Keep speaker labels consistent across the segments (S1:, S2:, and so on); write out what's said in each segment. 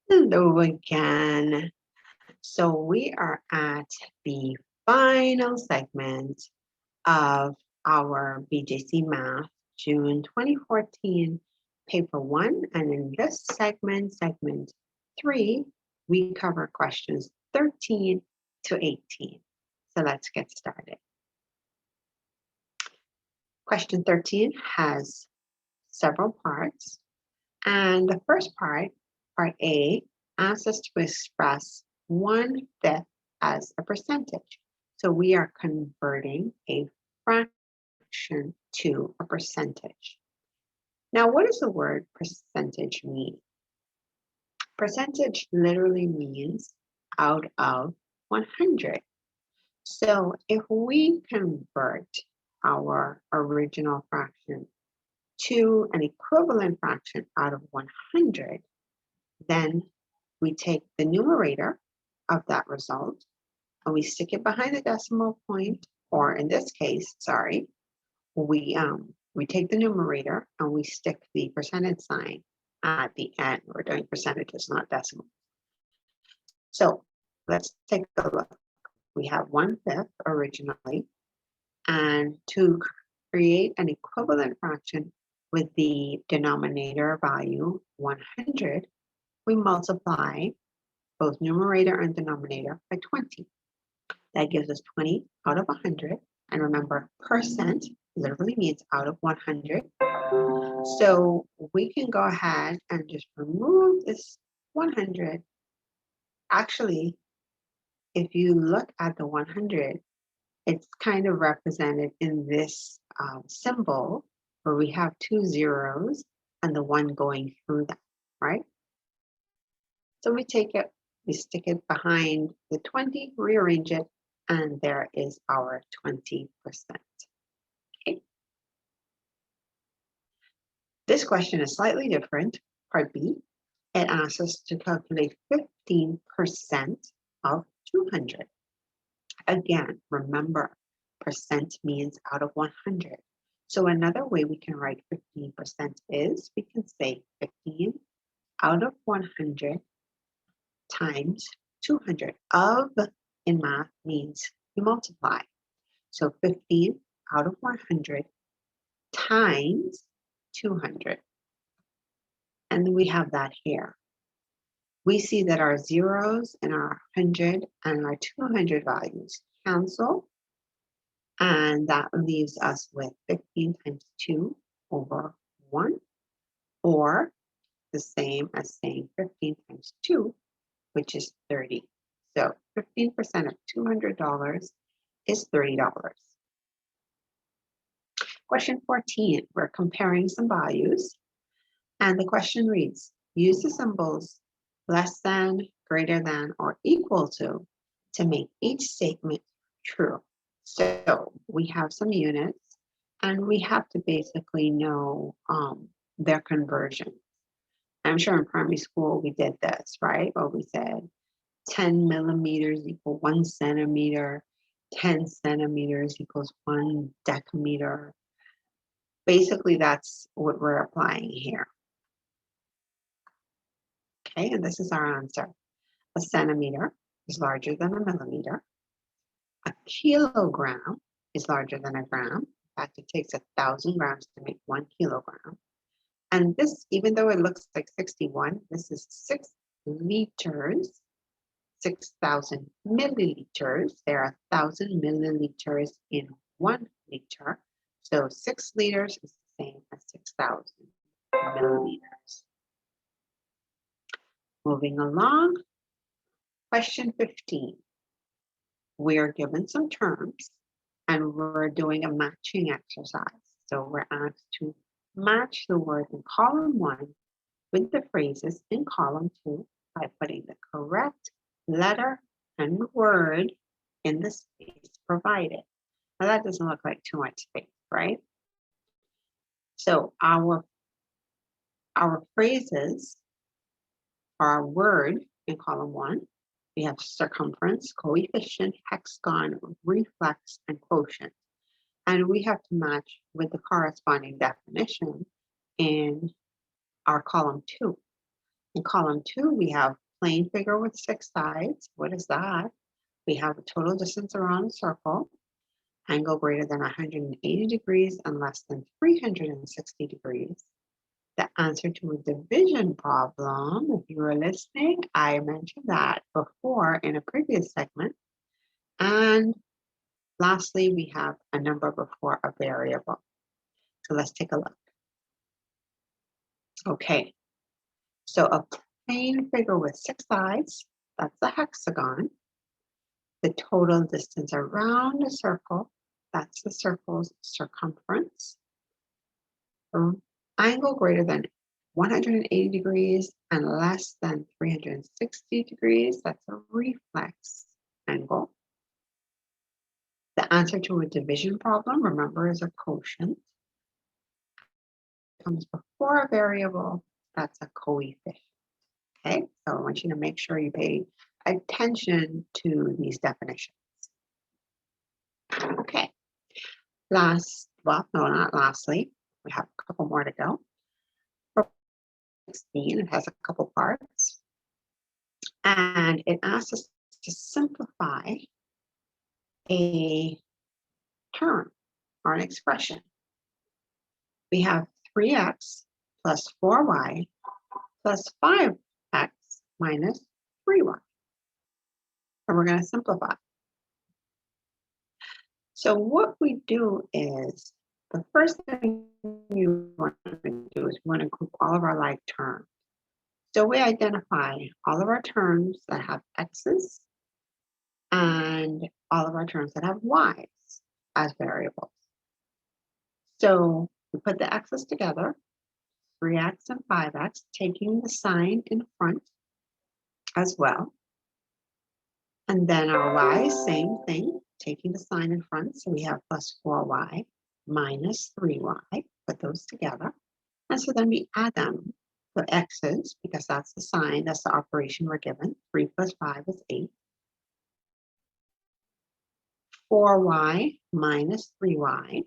S1: Hello again. So we are at the final segment of our BJC Math June 2014 Paper 1. And in this segment 3, we cover questions 13 to 18. So let's get started. Question 13 has several parts. And the first part, part A, asks us to express 1/5 as a percentage. So we are converting a fraction to a percentage. Now, what does the word percentage mean? Percentage literally means out of 100. So if we convert our original fraction to an equivalent fraction out of 100, then we take the numerator of that result and we stick it behind the decimal point, or in this case, we take the numerator and we stick the percentage sign at the end. We're doing percentages, not decimals. So let's take a look. We have 1/5 originally, and to create an equivalent fraction with the denominator value 100, we multiply both numerator and denominator by 20. That gives us 20 out of 100. And remember, percent literally means out of 100. So we can go ahead and just remove this 100. Actually, if you look at the 100, it's kind of represented in this symbol where we have 2 zeros and the 1 going through that, right? So we take it, we stick it behind the 20, rearrange it, and there is our 20%. Okay. This question is slightly different. Part B, it asks us to calculate 15% of 200. Again, remember, percent means out of 100. So another way we can write 15% is we can say 15 out of 100 times 200. Of in math means you multiply. So 15 out of 100 times 200. And we have that here. We see that our zeros and our 100 and our 200 values cancel. And that leaves us with 15 times 2 over 1, or the same as saying 15 times 2, which is 30. So 15% of $200 is $30. Question 14, we're comparing some values. And the question reads, use the symbols less than, greater than, or equal to make each statement true. So we have some units and we have to basically know their conversion. I'm sure in primary school we did this, right? Or we said 10 millimeters equal 1 centimeter, 10 centimeters equals 1 decameter. Basically, that's what we're applying here. Okay, and this is our answer. A centimeter is larger than a millimeter. A kilogram is larger than a gram. In fact, it takes 1,000 grams to make 1 kilogram. And this, even though it looks like 61, this is 6 liters, 6,000 milliliters. There are 1,000 milliliters in 1 liter. So 6 liters is the same as 6,000 milliliters. Moving along, question 15. We are given some terms and we're doing a matching exercise. So we're asked to match the word in column 1 with the phrases in column 2 by putting the correct letter and word in the space provided. Now that doesn't look like too much space, right? So our phrases, our word in column 1, we have circumference, coefficient, hexagon, reflex, and quotient. And we have to match with the corresponding definition in our column 2. In column 2, we have plane figure with 6 sides. What is that? We have a total distance around a circle, angle greater than 180 degrees and less than 360 degrees. The answer to a division problem, if you were listening, I mentioned that before in a previous segment. And lastly, we have a number before a variable. So let's take a look. Okay, so a plane figure with 6 sides, that's a hexagon. The total distance around a circle, that's the circle's circumference. Angle greater than 180 degrees and less than 360 degrees, that's a reflex angle. The answer to a division problem, remember, is a quotient. It comes before a variable, that's a coefficient. Okay, so I want you to make sure you pay attention to these definitions. Okay, not lastly, we have a couple more to go. For 16, it has a couple parts, and it asks us to simplify a term or an expression. We have 3x plus 4y plus 5x minus 3y. And we're going to simplify. So what we do is, the first thing you want to do is we want to group all of our like terms. So we identify all of our terms that have x's and all of our terms that have y's as variables. So we put the x's together, 3x and 5x, taking the sign in front as well. And then our y's, same thing, taking the sign in front. So we have plus 4y minus 3y, put those together. And so then we add them, the x's, because that's the sign, that's the operation we're given. 3 plus 5 is 8. 4y minus 3y.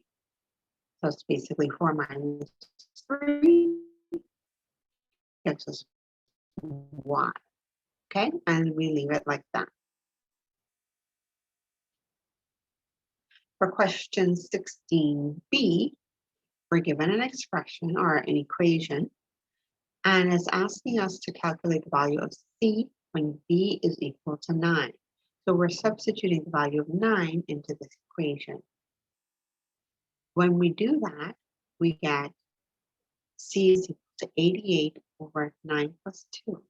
S1: So it's basically 4 minus 3 gives us y. Okay, and we leave it like that. For question 16b, we're given an expression or an equation, and it's asking us to calculate the value of c when b is equal to 9. So we're substituting the value of 9 into this equation. When we do that, we get c is equal to 88 over 9 plus 2.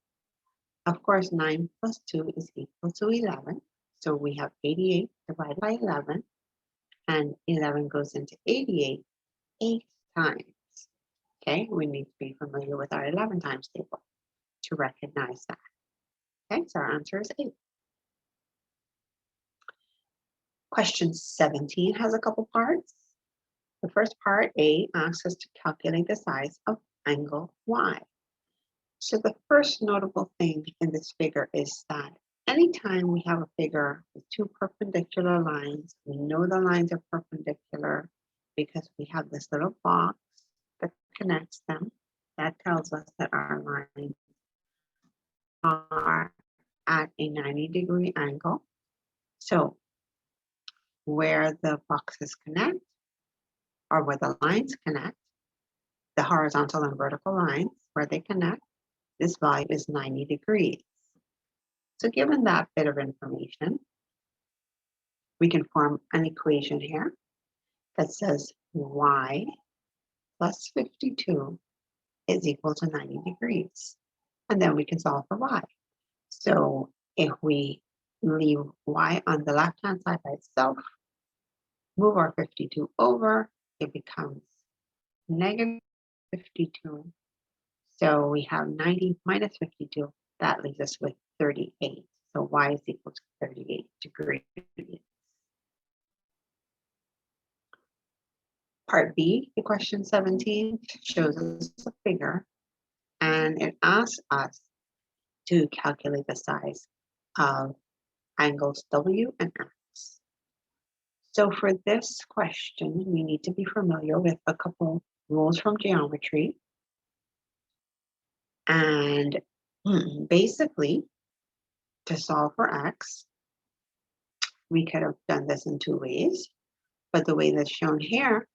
S1: Of course, 9 plus 2 is equal to 11. So we have 88 divided by 11. And 11 goes into 88 8 times. Okay, we need to be familiar with our 11 times table to recognize that. Okay, so our answer is 8. Question 17 has a couple parts. The first part, A, asks us to calculate the size of angle Y. So the first notable thing in this figure is that anytime we have a figure with two perpendicular lines, we know the lines are perpendicular because we have this little box that connects them. That tells us that our lines are at a 90-degree angle. So where the boxes connect, or where the lines connect, the horizontal and vertical lines, where they connect, this value is 90 degrees. So given that bit of information, we can form an equation here that says y plus 52 is equal to 90 degrees. And then we can solve for y. So if we leave y on the left-hand side by itself, move our 52 over, it becomes negative 52. So we have 90 minus 52. That leaves us with 38. So y is equal to 38 degrees. Part B, the question 17, shows us a figure, and it asks us to calculate the size of angles W and X. So for this question, we need to be familiar with a couple rules from geometry. And Basically, to solve for x, we could have done this in two ways, but the way that's shown here,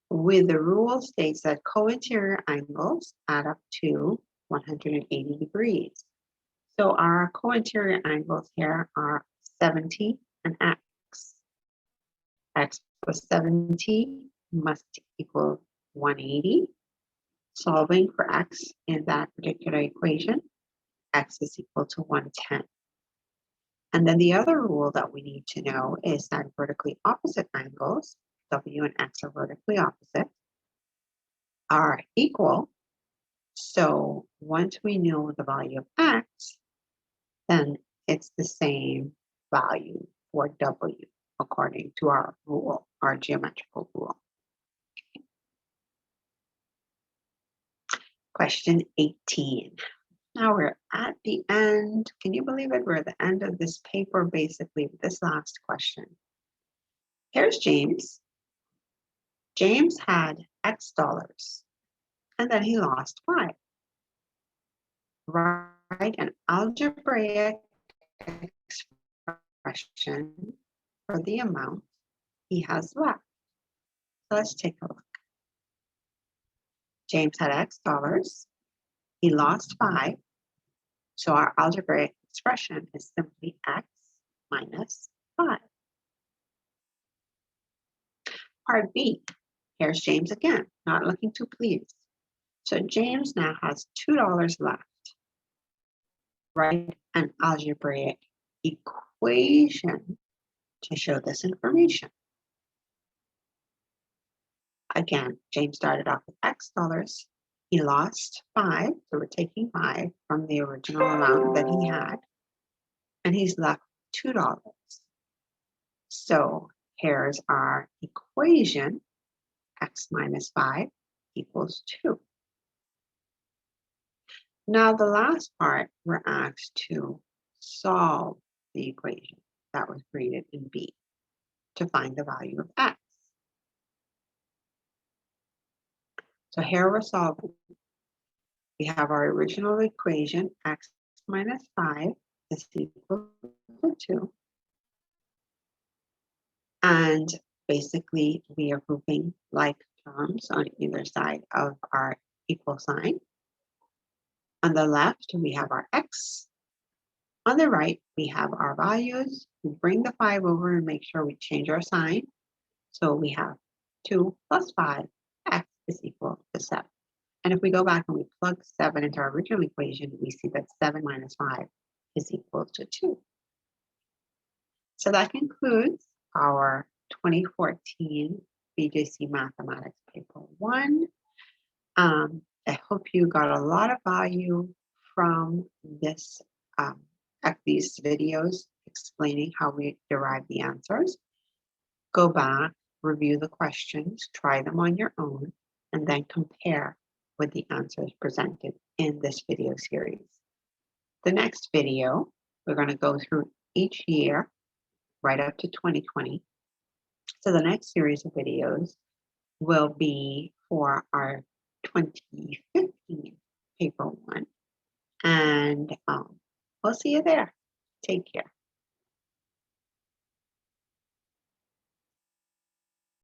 S1: with the rule states that co-interior angles add up to 180 degrees. So our co-interior angles here are 70 and x. X plus 70 must equal 180. Solving for x in that particular equation, x is equal to 110. And then the other rule that we need to know is that vertically opposite angles, W and X are vertically opposite, are equal. So once we know the value of X, then it's the same value for W according to our rule, our geometrical rule. Okay. Question 18. Now we're at the end. Can you believe it? We're at the end of this paper, basically, with this last question. Here's James. James had X dollars, and then he lost 5. Write an algebraic expression for the amount he has left. So let's take a look. James had X dollars. He lost 5. So our algebraic expression is simply X minus 5. Part B. Here's James again, not looking too pleased. So James now has $2 left. Write an algebraic equation to show this information. Again, James started off with X dollars. He lost 5, so we're taking 5 from the original amount that he had, and he's left $2. So here's our equation, X minus 5 equals 2. Now the last part, we're asked to solve the equation that was created in B to find the value of X. So here we're solving. We have our original equation, X minus 5 is equal to 2. And basically, we are grouping like terms on either side of our equal sign. On the left, we have our X. On the right, we have our values. We bring the 5 over and make sure we change our sign. So we have 2 plus 5, X is equal to 7. And if we go back and we plug 7 into our original equation, we see that 7 minus 5 is equal to 2. So that concludes our 2014 BJC Mathematics Paper 1. I hope you got a lot of value from this, these videos explaining how we derive the answers. Go back, review the questions, try them on your own, and then compare with the answers presented in this video series. The next video, we're going to go through each year right up to 2020. So the next series of videos will be for our 2015 paper 1. And we'll see you there. Take care.